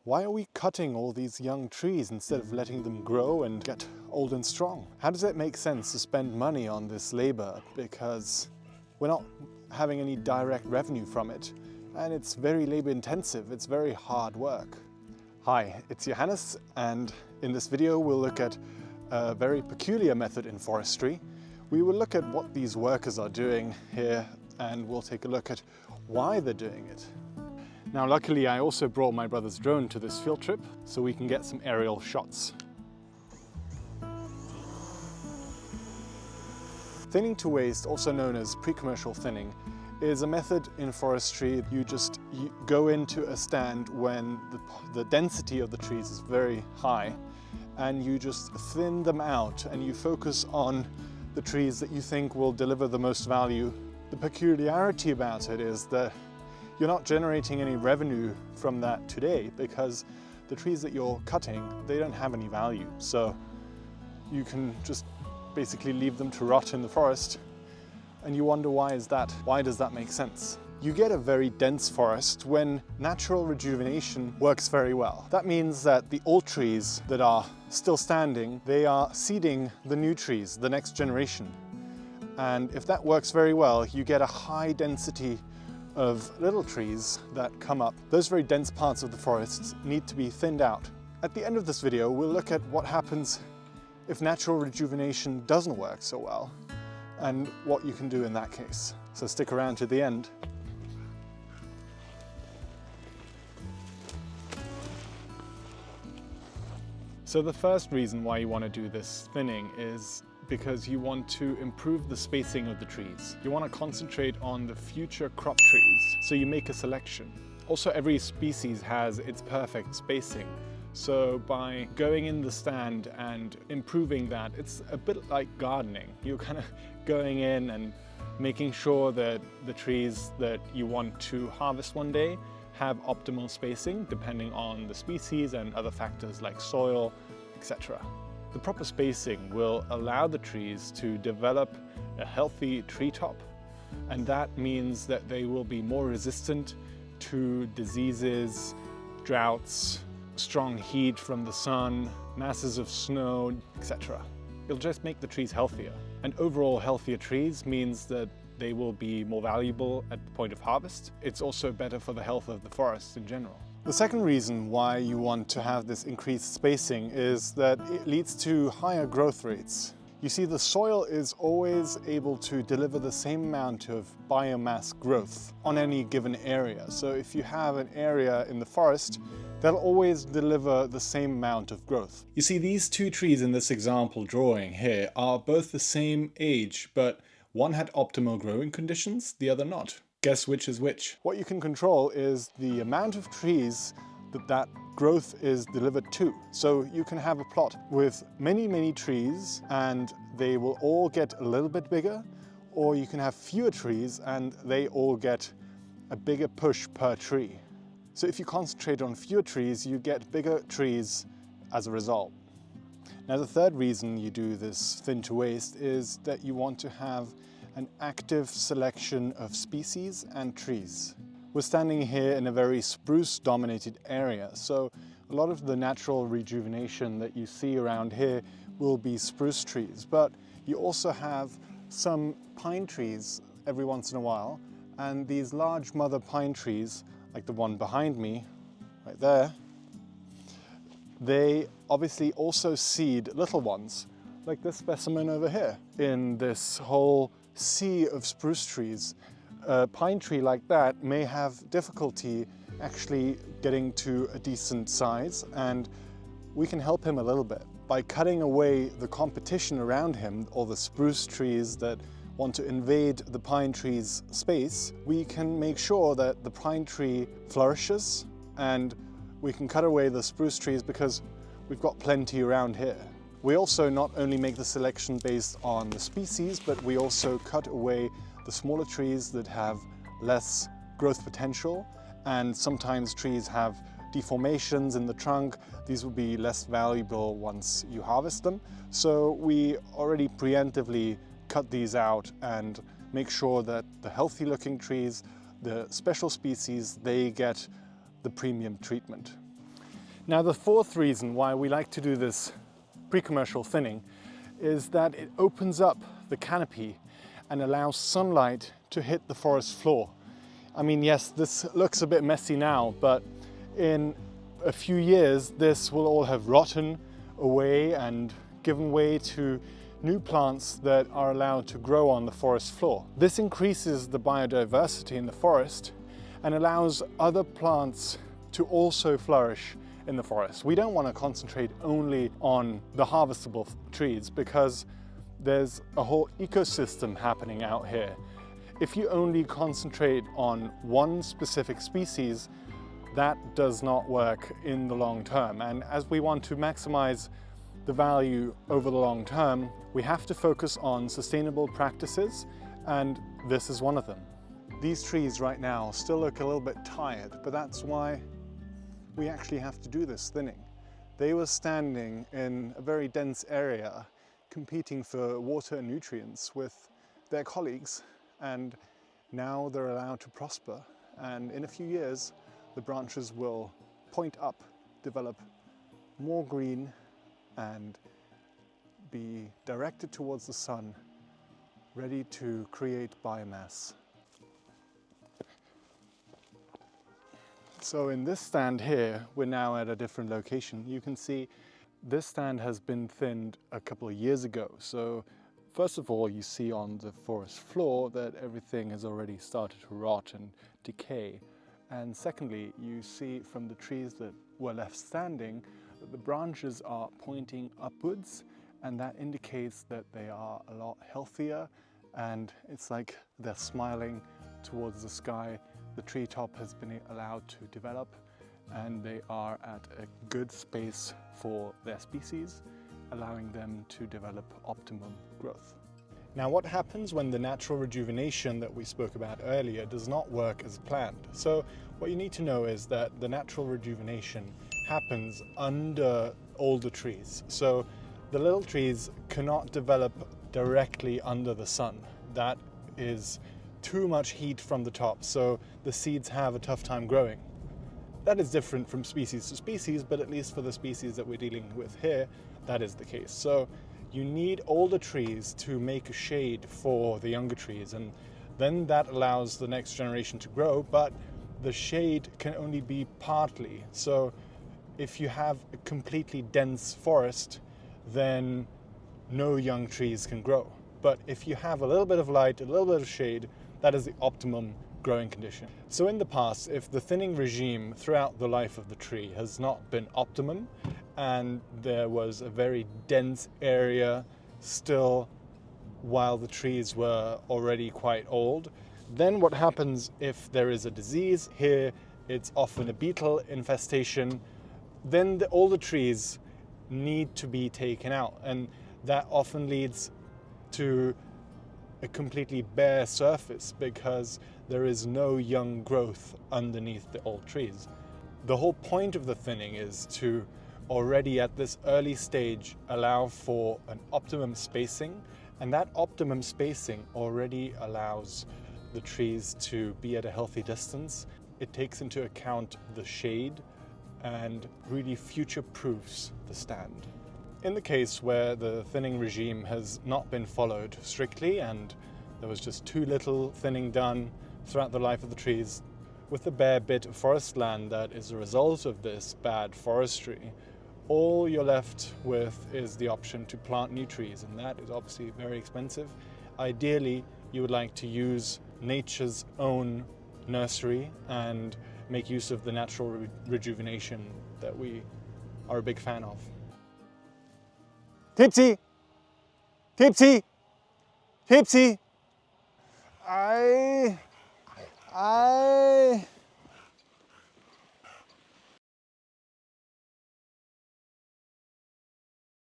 Why are we cutting all these young trees instead of letting them grow and get old and strong? How does it make sense to spend money on this labor? Because we're not having any direct revenue from it, and it's very labor intensive, it's very hard work. Hi, it's Johannes, and in this video we'll look at a very peculiar method in forestry. We will look at what these workers are doing here, and we'll take a look at why they're doing it. Now luckily I also brought my brother's drone to this field trip, so we can get some aerial shots. Thinning to waste, also known as pre-commercial thinning, is a method in forestry. You go into a stand when the density of the trees is very high, and you just thin them out and you focus on the trees that you think will deliver the most value. The peculiarity about it is that you're not generating any revenue from that today, because the trees that you're cutting, they don't have any value. So you can just basically leave them to rot in the forest. And you wonder, why is that? Why does that make sense? You get a very dense forest when natural rejuvenation works very well. That means that the old trees that are still standing, they are seeding the new trees, the next generation. And if that works very well, you get a high density of little trees that come up. Those very dense parts of the forests need to be thinned out. At the end of this video, we'll look at what happens if natural rejuvenation doesn't work so well, and what you can do in that case. So stick around to the end. So the first reason why you want to do this thinning is because you want to improve the spacing of the trees. You want to concentrate on the future crop trees, so you make a selection. Also, every species has its perfect spacing. So by going in the stand and improving that, it's a bit like gardening. You're kind of going in and making sure that the trees that you want to harvest one day have optimal spacing depending on the species and other factors like soil, etc. The proper spacing will allow the trees to develop a healthy tree top, and that means that they will be more resistant to diseases, droughts, strong heat from the sun, masses of snow, etc. It'll just make the trees healthier. And overall healthier trees means that they will be more valuable at the point of harvest. It's also better for the health of the forest in general. The second reason why you want to have this increased spacing is that it leads to higher growth rates. You see, the soil is always able to deliver the same amount of biomass growth on any given area. So if you have an area in the forest, they'll always deliver the same amount of growth. You see, these two trees in this example drawing here are both the same age, but one had optimal growing conditions, the other not. Guess which is which? What you can control is the amount of trees that growth is delivered to. So you can have a plot with many trees and they will all get a little bit bigger, or you can have fewer trees and they all get a bigger push per tree. So if you concentrate on fewer trees, you get bigger trees as a result. Now the third reason you do this thin to waste is that you want to have an active selection of species and trees. We're standing here in a very spruce-dominated area, so a lot of the natural rejuvenation that you see around here will be spruce trees, but you also have some pine trees every once in a while, and these large mother pine trees, like the one behind me, right there, they obviously also seed little ones, like this specimen over here. In this whole sea of spruce trees, a pine tree like that may have difficulty actually getting to a decent size, and we can help him a little bit. By cutting away the competition around him, or the spruce trees that want to invade the pine tree's space, we can make sure that the pine tree flourishes, and we can cut away the spruce trees because we've got plenty around here. We also not only make the selection based on the species, but we also cut away the smaller trees that have less growth potential, and sometimes trees have deformations in the trunk. These will be less valuable once you harvest them. So we already preemptively cut these out and make sure that the healthy looking trees, the special species, they get the premium treatment. Now, the fourth reason why we like to do this pre-commercial thinning is that it opens up the canopy and allows sunlight to hit the forest floor. I mean, yes, this looks a bit messy now, but in a few years, this will all have rotten away and given way to new plants that are allowed to grow on the forest floor. This increases the biodiversity in the forest and allows other plants to also flourish in the forest. We don't want to concentrate only on the harvestable trees because there's a whole ecosystem happening out here. If you only concentrate on one specific species, that does not work in the long term. And as we want to maximize the value over the long term, we have to focus on sustainable practices, and this is one of them. These trees right now still look a little bit tired, but that's why we actually have to do this thinning. They were standing in a very dense area, competing for water and nutrients with their colleagues, and now they're allowed to prosper. And in a few years, the branches will point up, develop more green, and be directed towards the sun, ready to create biomass. So in this stand here, we're now at a different location. You can see this stand has been thinned a couple of years ago. So first of all, you see on the forest floor that everything has already started to rot and decay. And secondly, you see from the trees that were left standing that the branches are pointing upwards, and that indicates that they are a lot healthier, and it's like they're smiling towards the sky. The treetop has been allowed to develop, and they are at a good space for their species, allowing them to develop optimum growth. Now, what happens when the natural rejuvenation that we spoke about earlier does not work as planned? So what you need to know is that the natural rejuvenation happens under older trees. So the little trees cannot develop directly under the sun. That is too much heat from the top, so the seeds have a tough time growing. That is different from species to species, but at least for the species that we're dealing with here, that is the case. So you need older trees to make a shade for the younger trees, and then that allows the next generation to grow, but the shade can only be partly. So if you have a completely dense forest, then no young trees can grow. But if you have a little bit of light, a little bit of shade, that is the optimum growing condition. So in the past, if the thinning regime throughout the life of the tree has not been optimum, and there was a very dense area still while the trees were already quite old, then what happens if there is a disease? Here it's often a beetle infestation. Then the older trees need to be taken out, and that often leads to a completely bare surface because there is no young growth underneath the old trees. The whole point of the thinning is to already at this early stage allow for an optimum spacing, and that optimum spacing already allows the trees to be at a healthy distance. It takes into account the shade and really future-proofs the stand. In the case where the thinning regime has not been followed strictly and there was just too little thinning done throughout the life of the trees, with the bare bit of forest land that is a result of this bad forestry, all you're left with is the option to plant new trees, and that is obviously very expensive. Ideally, you would like to use nature's own nursery and make use of the natural rejuvenation that we are a big fan of. Tipsy! Tipsy! Tipsy!